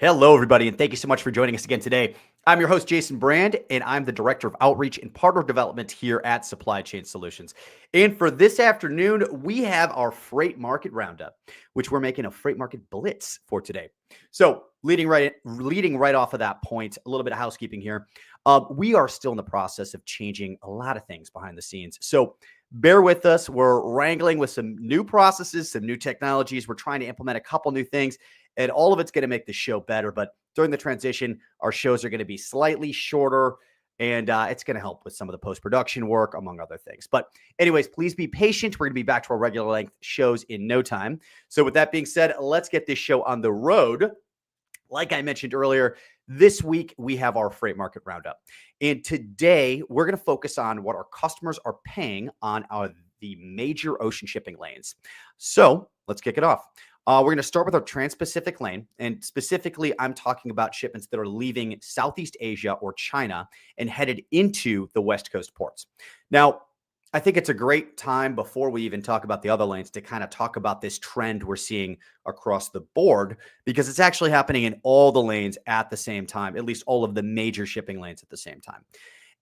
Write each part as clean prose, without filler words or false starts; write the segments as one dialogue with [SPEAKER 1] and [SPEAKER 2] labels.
[SPEAKER 1] Hello, everybody, and thank you so much for joining us again today. I'm your host, Jason Brand, and I'm the Director of Outreach and Partner Development here at Supply Chain Solutions. And for this afternoon, we have our Freight Market Roundup, which we're making a Freight Market Blitz for today. So, leading right off of that point, a little bit of housekeeping here. We are still in the process of changing a lot of things behind the scenes. So, bear with us. We're wrangling with some new processes, some new technologies. We're trying to implement a couple new things, and all of it's going to make the show better. But during the transition, our shows are going to be slightly shorter, and it's going to help with some of the post-production work, among other things. But anyways, please be patient. We're going to be back to our regular length shows in no time. So with that being said, let's get this show on the road. Like I mentioned earlier, this week we have our Freight Market Roundup. And today we're going to focus on what our customers are paying on the major ocean shipping lanes. So let's kick it off. We're going to start with our Trans-Pacific lane, and specifically, I'm talking about shipments that are leaving Southeast Asia or China and headed into the West Coast ports. Now, I think it's a great time before we even talk about the other lanes to kind of talk about this trend we're seeing across the board, because it's actually happening in all the lanes at the same time, at least all of the major shipping lanes at the same time.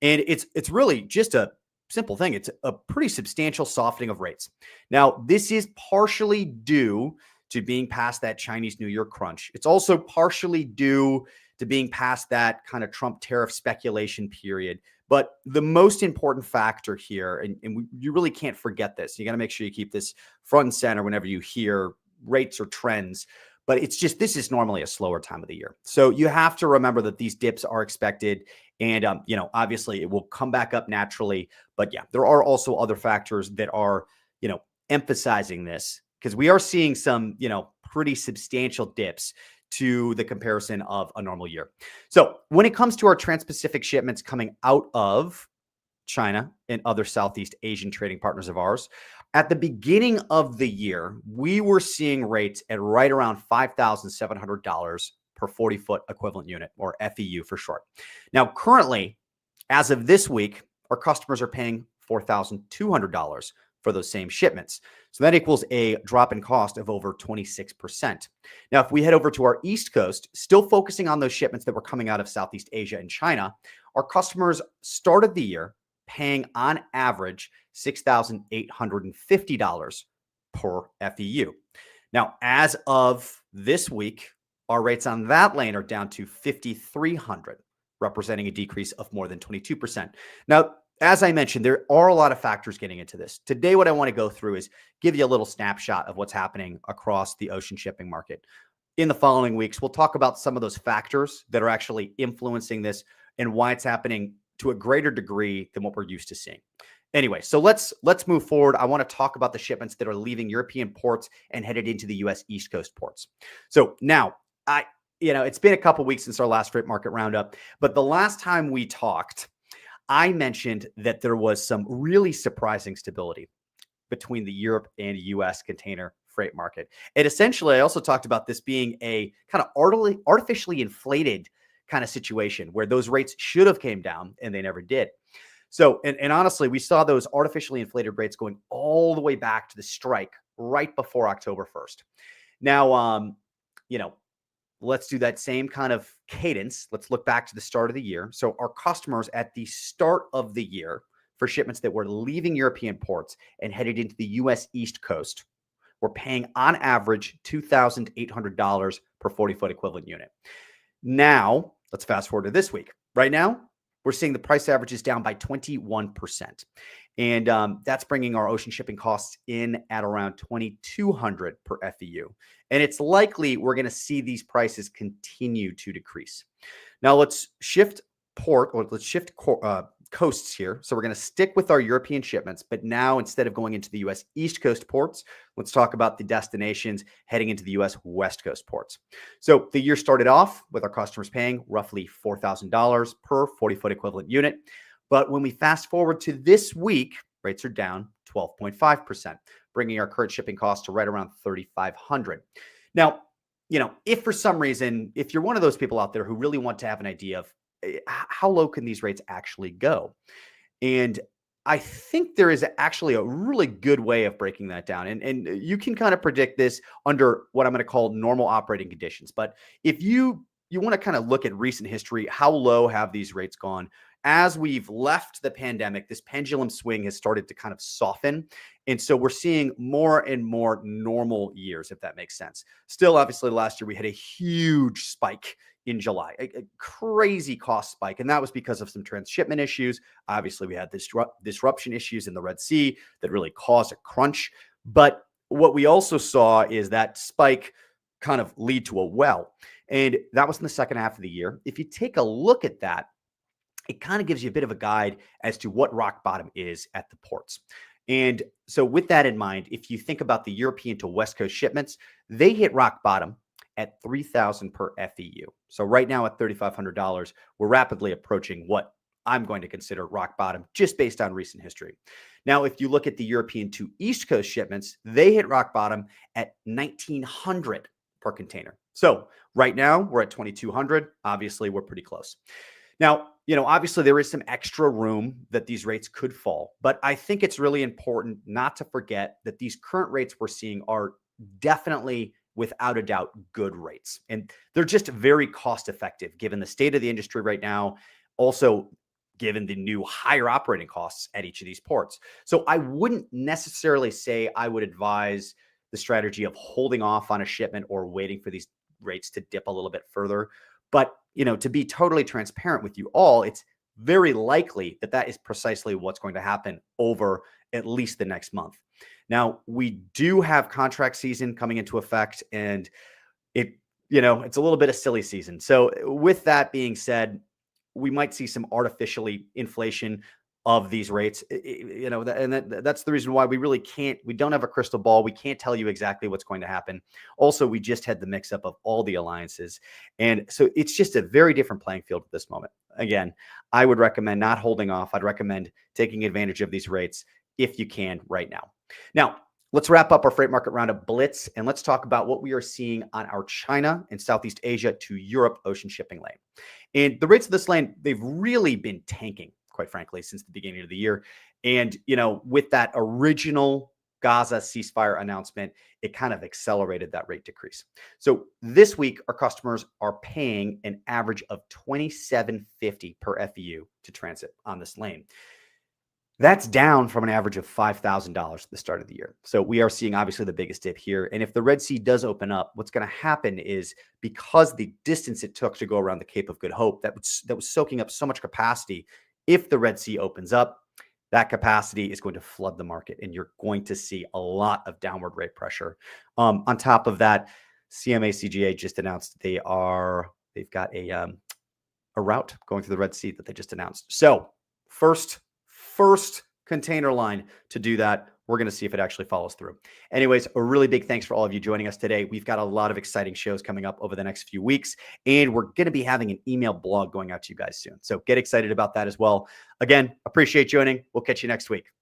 [SPEAKER 1] And it's really just a simple thing. It's a pretty substantial softening of rates. Now, this is partially due to being past that Chinese New Year crunch. It's also partially due to being past that kind of Trump tariff speculation period. But the most important factor here, and you really can't forget this, you got to make sure you keep this front and center whenever you hear rates or trends. But it's just, this is normally a slower time of the year. So you have to remember that these dips are expected. And, obviously it will come back up naturally. But yeah, there are also other factors that are, emphasizing this, because we are seeing some, pretty substantial dips to the comparison of a normal year. So when it comes to our Trans-Pacific shipments coming out of China and other Southeast Asian trading partners of ours, at the beginning of the year, we were seeing rates at right around $5,700 per 40-foot equivalent unit, or FEU for short. Now, currently, as of this week, our customers are paying $4,200 for those same shipments. So that equals a drop in cost of over 26%. Now, if we head over to our East Coast, still focusing on those shipments that were coming out of Southeast Asia and China, our customers started the year paying on average $6,850 per FEU. Now, as of this week, our rates on that lane are down to $5,300, representing a decrease of more than 22%. Now, as I mentioned, there are a lot of factors getting into this. Today, what I want to go through is give you a little snapshot of what's happening across the ocean shipping market. In the following weeks, we'll talk about some of those factors that are actually influencing this and why it's happening to a greater degree than what we're used to seeing. Anyway, so let's move forward. I want to talk about the shipments that are leaving European ports and headed into the U.S. East Coast ports. So now, it's been a couple weeks since our last Freight Market Roundup, but the last time we talked, I mentioned that there was some really surprising stability between the Europe and U.S. container freight market. And essentially, I also talked about this being a kind of artificially inflated kind of situation where those rates should have came down and they never did. So, and honestly, we saw those artificially inflated rates going all the way back to the strike right before October 1st. Now, let's do that same kind of cadence. Let's look back to the start of the year. So our customers at the start of the year for shipments that were leaving European ports and headed into the U.S. East Coast were paying on average $2,800 per 40-foot equivalent unit. Now, let's fast forward to this week. Right now, we're seeing the price averages down by 21%. And that's bringing our ocean shipping costs in at around $2,200 per FEU. And it's likely we're going to see these prices continue to decrease. Now let's shift coasts here. So we're going to stick with our European shipments, but now instead of going into the U.S. East Coast ports, let's talk about the destinations heading into the U.S. West Coast ports. So the year started off with our customers paying roughly $4,000 per 40-foot equivalent unit. But when we fast forward to this week, rates are down 12.5%, bringing our current shipping costs to right around $3,500. Now, if for some reason, if you're one of those people out there who really want to have an idea of how low can these rates actually go, and I think there is actually a really good way of breaking that down. And you can kind of predict this under what I'm going to call normal operating conditions. But if you you want to kind of look at recent history. How low have these rates gone? As we've left the pandemic, this pendulum swing has started to kind of soften. And so we're seeing more and more normal years, if that makes sense. Still, obviously, last year we had a huge spike in July, a crazy cost spike. And that was because of some transshipment issues. Obviously, we had this disruption issues in the Red Sea that really caused a crunch. But what we also saw is that spike kind of lead to a well. And that was in the second half of the year. If you take a look at that, it kind of gives you a bit of a guide as to what rock bottom is at the ports. And so with that in mind, if you think about the European to West Coast shipments, they hit rock bottom at 3,000 per FEU. So right now at $3,500, we're rapidly approaching what I'm going to consider rock bottom just based on recent history. Now, if you look at the European to East Coast shipments, they hit rock bottom at 1,900 per container. So right now we're at 2,200. Obviously, we're pretty close. Now, obviously there is some extra room that these rates could fall, but I think it's really important not to forget that these current rates we're seeing are definitely, without a doubt, good rates. And they're just very cost effective given the state of the industry right now. Also, given the new higher operating costs at each of these ports. So I wouldn't necessarily say I would advise the strategy of holding off on a shipment or waiting for these rates to dip a little bit further. But, to be totally transparent with you all, it's very likely that that is precisely what's going to happen over at least the next month. Now, we do have contract season coming into effect, and it's a little bit of silly season. So with that being said, we might see some artificially inflation of these rates, that's the reason why we don't have a crystal ball. We can't tell you exactly what's going to happen. Also, we just had the mix up of all the alliances. And so it's just a very different playing field at this moment. Again, I would recommend not holding off. I'd recommend taking advantage of these rates if you can right now. Now, let's wrap up our Freight Market Roundup Blitz, and let's talk about what we are seeing on our China and Southeast Asia to Europe ocean shipping lane. And the rates of this lane, they've really been tanking, quite frankly, since the beginning of the year. And, with that original Gaza ceasefire announcement, it kind of accelerated that rate decrease. So this week, our customers are paying an average of $27.50 per FEU to transit on this lane. That's down from an average of $5,000 at the start of the year. So we are seeing obviously the biggest dip here. And if the Red Sea does open up, what's going to happen is, because the distance it took to go around the Cape of Good Hope, that was soaking up so much capacity. If the Red Sea opens up, that capacity is going to flood the market, and you're going to see a lot of downward rate pressure. On top of that, CMA CGA just announced they've got a route going through the Red Sea that they just announced. So first container line to do that. We're going to see if it actually follows through. Anyways, a really big thanks for all of you joining us today. We've got a lot of exciting shows coming up over the next few weeks, and we're going to be having an email blog going out to you guys soon. So get excited about that as well. Again, appreciate joining. We'll catch you next week.